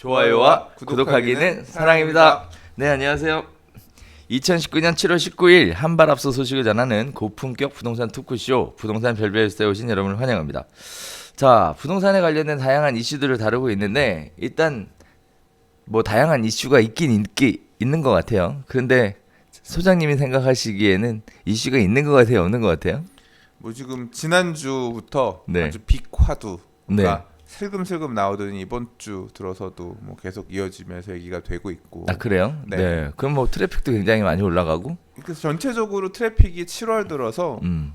좋아요와 구독하기는 사랑입니다. 네, 안녕하세요. 2019년 7월 19일 한 발 앞서 소식을 전하는 고품격 부동산 토크쇼 부동산 별별스에 오신 여러분을 환영합니다. 자, 부동산에 관련된 다양한 이슈들을 다루고 있는데 일단 뭐 다양한 이슈가 있는 것 같아요. 그런데 소장님이 생각하시기에는 이슈가 있는 것 같아요, 없는 것 같아요? 뭐 지금 지난주부터 네. 아주 빅화두가 네. 슬금슬금 나오더니 이번 주 들어서도 뭐 계속 이어지면서 얘기가 되고 있고. 아, 그래요? 네. 네. 그럼 뭐 트래픽도 굉장히 많이 올라가고. 그래서 전체적으로 트래픽이 7월 들어서 음.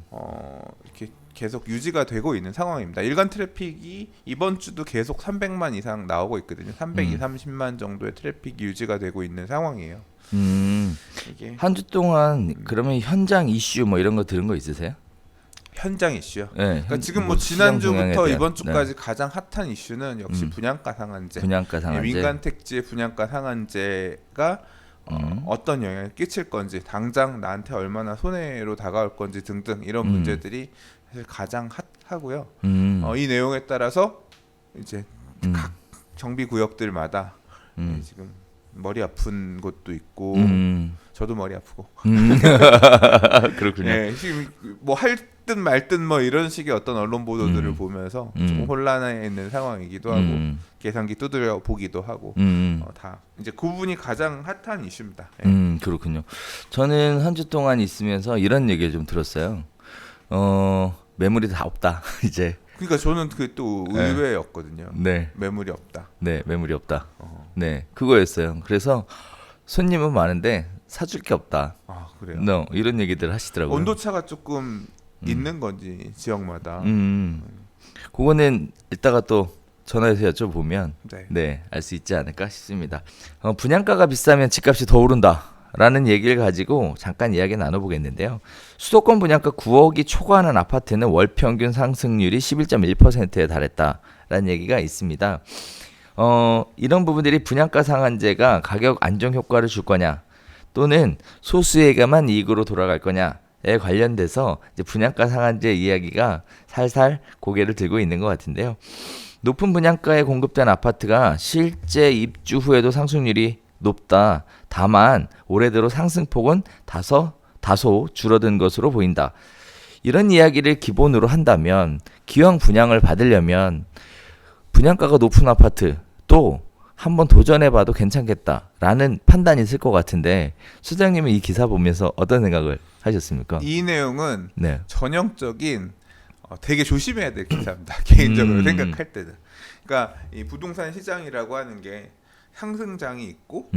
이렇게 계속 유지가 되고 있는 상황입니다. 일간 트래픽이 이번 주도 계속 300만 이상 나오고 있거든요. 330만 정도의 트래픽이 유지가 되고 있는 상황이에요. 이게 한 주 동안 그러면 현장 이슈 뭐 이런 거 들은 거 있으세요? 현장 이슈요. 네. 그러니까 지금 뭐 시장 동향에 지난주부터 대한, 이번 주까지 가장 핫한 이슈는 역시 분양가 상한제. 분양가 상한제. 민간 택지의 분양가 상한제가 어떤 영향을 끼칠 건지, 당장 나한테 얼마나 손해로 다가올 건지 등등 이런 문제들이 사실 가장 핫하고요. 이 내용에 따라서 이제 각 정비 구역들마다 지금 머리 아픈 곳도 있고, 저도 머리 아프고. 그렇군요. 네, 지금 뭐 할 듯 말 듯 뭐 이런 식의 어떤 언론 보도들을 보면서 좀 혼란해 있는 상황이기도 하고, 계산기 두드려 보기도 하고, 다 이제 그 부분이 가장 핫한 이슈입니다. 네. 그렇군요. 저는 한 주 동안 있으면서 이런 얘기를 좀 들었어요. 매물이 다 없다. 이제. 그러니까 저는 그게 또 의외였거든요. 네. 매물이 없다. 네, 매물이 없다. 네, 그거였어요. 그래서 손님은 많은데 사줄 게 없다. 아, 그래요? No, 이런 얘기들 하시더라고요. 온도차가 조금 있는 건지 지역마다. 그거는 이따가 또 전화해서 여쭤보면 네. 알 수 있지 않을까 싶습니다. 분양가가 비싸면 집값이 더 오른다라는 얘기를 가지고 잠깐 이야기 나눠보겠는데요. 수도권 분양가 9억이 초과하는 아파트는 월 평균 상승률이 11.1%에 달했다라는 얘기가 있습니다. 이런 부분들이 분양가 상한제가 가격 안정 효과를 줄 거냐, 또는 소수에게만 이익으로 돌아갈 거냐에 관련돼서 이제 분양가 상한제 이야기가 살살 고개를 들고 있는 것 같은데요. 높은 분양가에 공급된 아파트가 실제 입주 후에도 상승률이 높다. 다만 올해 들어 상승폭은 다소 줄어든 것으로 보인다. 이런 이야기를 기본으로 한다면 기왕 분양을 받으려면 분양가가 높은 아파트 또 한번 도전해봐도 괜찮겠다라는 판단이 있을 것 같은데, 수장님은 이 기사 보면서 어떤 생각을 하셨습니까? 이 내용은 네. 전형적인 되게 조심해야 될 기사입니다. 개인적으로 생각할 때는. 그러니까 이 부동산 시장이라고 하는 게 상승장이 있고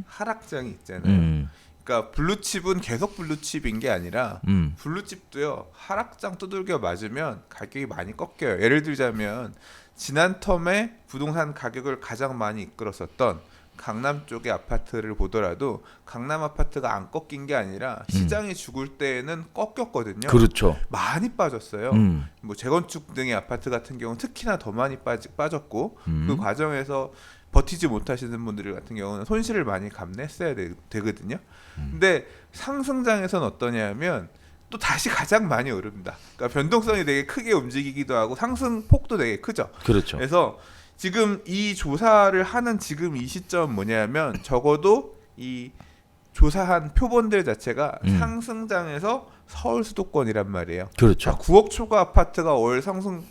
하락장이 있잖아요. 그러니까 블루칩은 계속 블루칩인 게 아니라 블루칩도요, 하락장 두들겨 맞으면 가격이 많이 꺾여요. 예를 들자면 지난 텀에 부동산 가격을 가장 많이 이끌었었던 강남 쪽의 아파트를 보더라도 강남 아파트가 안 꺾인 게 아니라 시장이 죽을 때에는 꺾였거든요. 그렇죠. 많이 빠졌어요. 뭐 재건축 등의 아파트 같은 경우는 특히나 더 많이 빠졌고, 그 과정에서 버티지 못하시는 분들 같은 경우는 손실을 많이 감내했어야 되거든요. 근데 상승장에서는 어떠냐면 또 다시 가장 많이 오릅니다. 그러니까 변동성이 되게 크게 움직이기도 하고 상승폭도 되게 크죠. 그렇죠. 그래서 지금 이 조사를 하는 지금 이 시점은 뭐냐면 적어도 이 조사한 표본들 자체가 상승장에서 서울 수도권이란 말이에요. 그렇죠. 9억 초과 아파트가 월 상승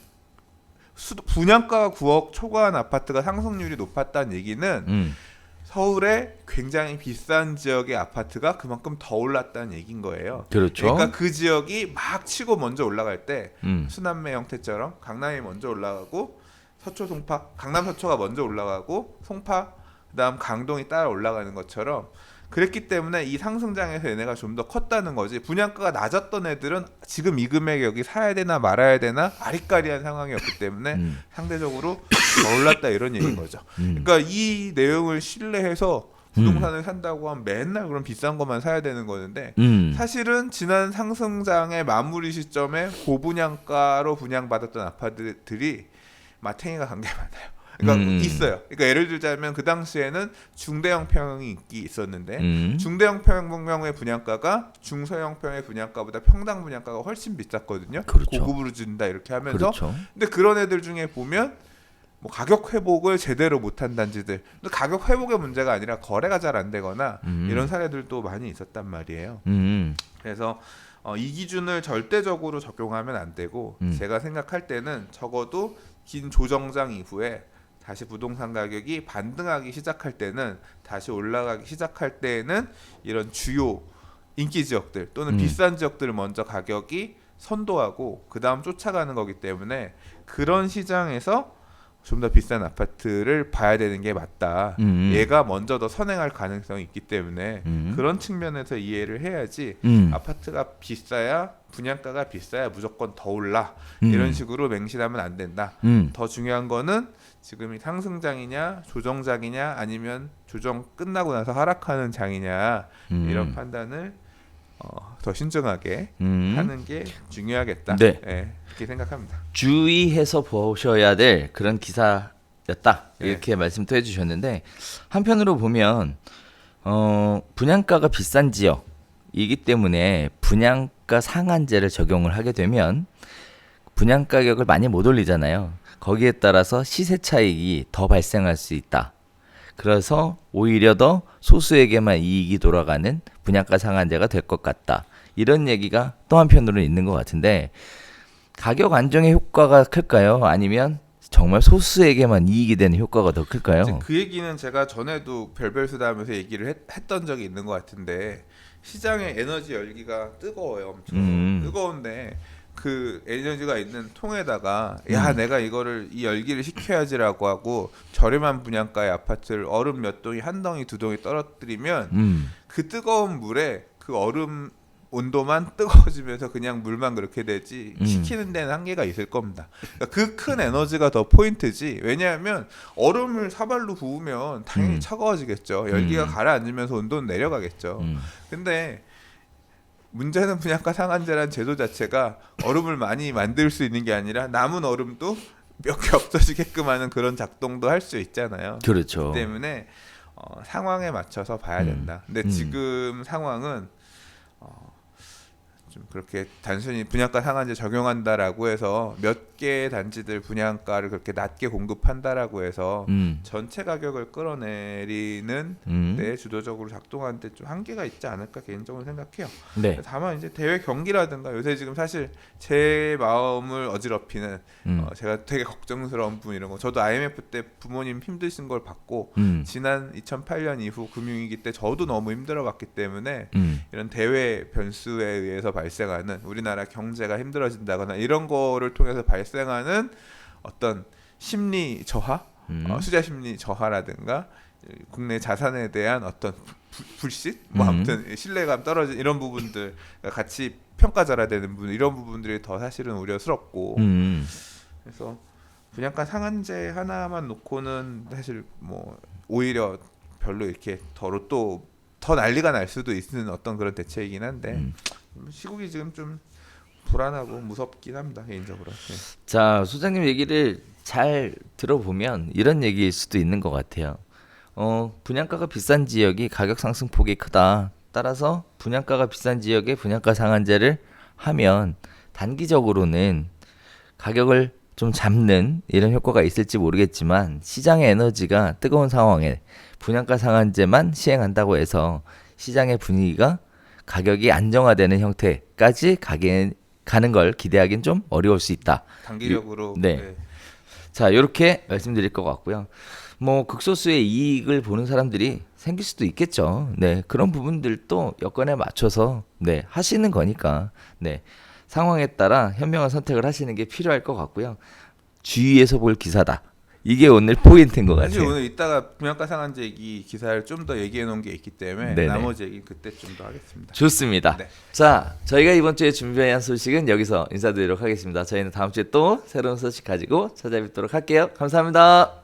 분양가가 9억 초과한 아파트가 상승률이 높았다는 얘기는 서울에 굉장히 비싼 지역의 아파트가 그만큼 더 올랐다는 얘기인 거예요. 그렇죠. 그러니까 그 지역이 막 치고 먼저 올라갈 때 수남매 형태처럼 강남이 먼저 올라가고 서초, 송파, 강남 서초가 먼저 올라가고 송파, 그다음 강동이 따라 올라가는 것처럼 그랬기 때문에 이 상승장에서 얘네가 좀 더 컸다는 거지. 분양가가 낮았던 애들은 지금 이 금액 여기 사야 되나 말아야 되나 아리까리한 상황이었기 때문에 상대적으로 더 올랐다 이런 얘기인 거죠. 그러니까 이 내용을 신뢰해서 부동산을 산다고 하면 맨날 그런 비싼 것만 사야 되는 거는데, 사실은 지난 상승장의 마무리 시점에 고분양가로 분양받았던 아파트들이 마탱이가 간 게 많아요. 그러니까 있어요. 그러니까 예를 들자면 그 당시에는 중대형 평형이 있었는데 중대형 평형의 분양가가 중소형 평의 분양가보다 평당 분양가가 훨씬 비쌌거든요. 그렇죠. 고급으로 준다 이렇게 하면서. 그렇죠. 근데 그런 애들 중에 보면 뭐 가격 회복을 제대로 못한 단지들, 근데 가격 회복의 문제가 아니라 거래가 잘 안 되거나 이런 사례들도 많이 있었단 말이에요. 그래서 이 기준을 절대적으로 적용하면 안 되고 제가 생각할 때는 적어도 긴 조정장 이후에 다시 부동산 가격이 반등하기 시작할 때는, 다시 올라가기 시작할 때는 이런 주요 인기 지역들 또는 비싼 지역들을 먼저 가격이 선도하고 그 다음 쫓아가는 거기 때문에, 그런 시장에서 좀 더 비싼 아파트를 봐야 되는 게 맞다. 얘가 먼저 더 선행할 가능성이 있기 때문에 그런 측면에서 이해를 해야지, 아파트가 비싸야, 분양가가 비싸야 무조건 더 올라, 이런 식으로 맹신하면 안 된다. 더 중요한 거는 지금이 상승장이냐 조정장이냐 아니면 조정 끝나고 나서 하락하는 장이냐, 이런 판단을 더 신중하게 하는 게 중요하겠다. 네. 네, 그렇게 생각합니다. 주의해서 보셔야 될 그런 기사였다, 네. 이렇게 말씀도 해주셨는데, 한편으로 보면 분양가가 비싼 지역이기 때문에 분양가 상한제를 적용을 하게 되면 분양 가격을 많이 못 올리잖아요. 거기에 따라서 시세 차익이 더 발생할 수 있다. 그래서 오히려 더 소수에게만 이익이 돌아가는 분양가 상한제가 될 것 같다. 이런 얘기가 또 한편으로는 있는 것 같은데, 가격 안정의 효과가 클까요? 아니면 정말 소수에게만 이익이 되는 효과가 더 클까요? 이제 그 얘기는 제가 전에도 별별 수다하면서 얘기를 했던 적이 있는 것 같은데, 시장의 에너지 열기가 뜨거워요. 엄청 뜨거운데 그 에너지가 있는 통에다가 야 내가 이거를 이 열기를 식혀야지라고 하고 저렴한 분양가의 아파트를 얼음 몇 동이 한 덩이 두 동이 떨어뜨리면 그 뜨거운 물에 그 얼음 온도만 뜨거워지면서 그냥 물만 그렇게 되지, 식히는 데는 한계가 있을 겁니다. 그러니까 그 큰 에너지가 더 포인트지. 왜냐하면 얼음을 사발로 부으면 당연히 차가워지겠죠. 열기가 가라앉으면서 온도는 내려가겠죠. 근데 문제는 분양가 상한제라는 제도 자체가 얼음을 많이 만들 수 있는 게 아니라 남은 얼음도 몇 개 없어지게끔 하는 그런 작동도 할 수 있잖아요. 그렇죠. 그렇기 때문에 상황에 맞춰서 봐야 된다. 근데 지금 상황은 좀 그렇게 단순히 분양가 상한제 적용한다라고 해서 몇 개의 단지들 분양가를 그렇게 낮게 공급한다라고 해서 전체 가격을 끌어내리는 데 주도적으로 작동하는데 좀 한계가 있지 않을까 개인적으로 생각해요. 네. 다만 이제 대외 경기라든가 요새 지금 사실 제 마음을 어지럽히는 제가 되게 걱정스러운 부분 이런 거, 저도 IMF 때 부모님 힘드신 걸 봤고 지난 2008년 이후 금융위기 때 저도 너무 힘들어봤기 때문에 이런 대외 변수에 의해서 발생하는 우리나라 경제가 힘들어진다거나 이런 거를 통해서 발생하는 어떤 심리 저하, 수자 심리 저하라든가 국내 자산에 대한 어떤 불신, 뭐 아무튼 신뢰감 떨어진 이런 부분들 같이 평가절하 되는 부분, 이런 부분들이 더 사실은 우려스럽고 그래서 분양가 상한제 하나만 놓고는 사실 뭐 오히려 별로 이렇게 더 난리가 날 수도 있는 어떤 그런 대책이긴 한데 시국이 지금 좀 불안하고 무섭긴 합니다, 개인적으로. 네. 자, 소장님 얘기를 잘 들어보면 이런 얘기일 수도 있는 것 같아요. 분양가가 비싼 지역이 가격 상승폭이 크다. 따라서 분양가가 비싼 지역에 분양가 상한제를 하면 단기적으로는 가격을 좀 잡는 이런 효과가 있을지 모르겠지만, 시장의 에너지가 뜨거운 상황에 분양가 상한제만 시행한다고 해서 시장의 분위기가 가격이 안정화되는 형태까지 가는 걸 기대하기는 좀 어려울 수 있다. 단기적으로. 네. 네. 자, 이렇게 말씀드릴 것 같고요. 뭐 극소수의 이익을 보는 사람들이 생길 수도 있겠죠. 네, 그런 부분들도 여건에 맞춰서 하시는 거니까 상황에 따라 현명한 선택을 하시는 게 필요할 것 같고요. 주의해서 볼 기사다. 이게 오늘 포인트인 것 사실 같아요. 오늘 이따가 분양가 상한제 얘기 기사를 좀 더 얘기해 놓은 게 있기 때문에 네네. 나머지 얘기 그때 좀 더 하겠습니다. 좋습니다. 네. 자, 저희가 이번 주에 준비한 소식은 여기서 인사드리도록 하겠습니다. 저희는 다음 주에 또 새로운 소식 가지고 찾아뵙도록 할게요. 감사합니다.